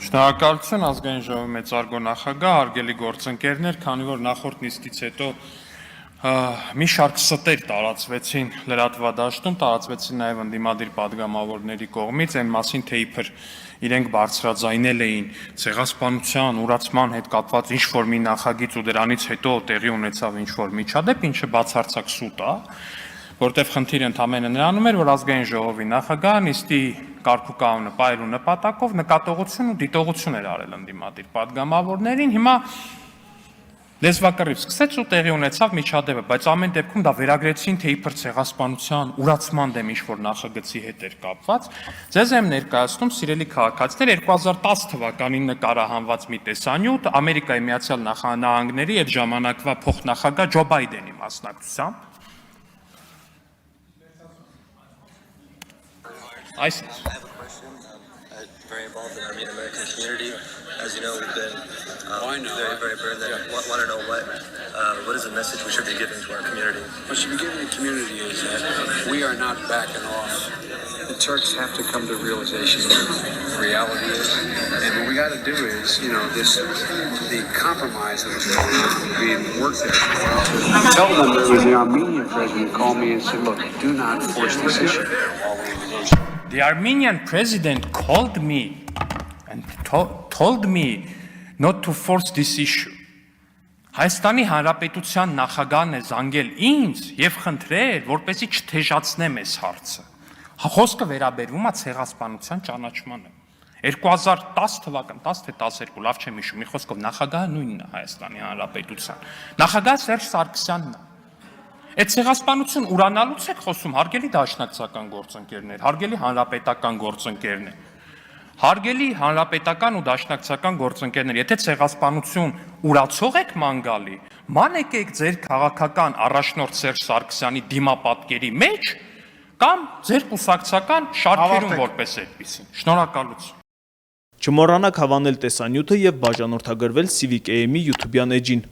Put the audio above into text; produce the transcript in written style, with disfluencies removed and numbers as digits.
Շնորհակալություն ազգային ժողովի մեծարգո նախագահ, հարգելի գործընկերներ, քանի որ նախորդ նիստից հետո մի շարք ստեր տարածվեցին լրատվադաշտում, տարածվեցին նաև ընդդիմադիր падգամավորների կողմից, այն մասին, թե իբր իրենք բարձրաձայնել էին ցեղասպանության, ուրացման հետ կապված ինչ-որ մի նախագիծ ու դրանից հետո տեղի ունեցավ ինչ-որ միջադեպ, ինչը բացարձակ սուտ է, որտեղ խնդիրը ընդամենը նրանում էր, որ ազգային ժողովի նախագահը նիստի կարգուկանոնը պահելու նպատակով նկատողություն ու դիտողություն էր արել ընդդիմադիր падգամավորներին, հիմա լեզվակռիվ սկսեց ու տեղի ունեցավ միջադեպը, բայց ամեն դեպքում դա վերագրեցին, թե իբր ցեղասպանության, ուրացման դեմ ինչ-որ նախագծի հետ էր կապված։ Ձեզ եմ ներկայացնում, սիրելի քաղաքացիներ, 2010 թվականին նկարահանված մի տեսանյութ Ամերիկայի Միացյալ Նահանգների այդ ժամանակվա փոխնախագահ Ջո Բայդենի մասնակցությամբ։ I have a question. Very involved in the Armenian American community. As you know, we've been very burned there. Want to know what is the message we should be giving to our community? What should be given to the community is that we are not backing off. The Turks have to come to the realization of what reality is. And what we got to do is, the compromise that was being worked there. Tell them there was the Armenian president called me and said, look, do not force this issue. The Armenian president called me and told me not to force this issue. Հայաստանի Հանրապետության նախագահն է զանգել ինձ եւ խնդրել, որպեսզի չթեժացնեմ այս հարցը։ Խոսքը վերաբերվում է ցեղասպանության ճանաչմանը։ 2010 թվական, 10 թե 12, լավ չեմ հիշում, մի խոսքով նախագահը նույնն է Հայաստանի Հանրապետության։ Նախագահ Սերժ Սարգսյանն է։ Այդ ցեղասպանություն ուրանալուց եք խոսում, հարգելի դաշնակցական գործընկերներ, հարգելի հանրապետական գործընկերներ, հարգելի հանրապետական ու դաշնակցական գործընկերներ, եթե ցեղասպանություն ուրացող եք ման գալի, ման եկեք ձեր քաղաքական առաջնորդ Սերժ Սարգսյանի դիմապատկերի մեջ կամ ձեր կուսակցական շարքերում որպես այդպեսին։ Շնորհակալություն։ Չմոռանաք հավանել տեսանյութը եւ բաժանորդագրվել Civic AM-ի YouTube-յան էջին։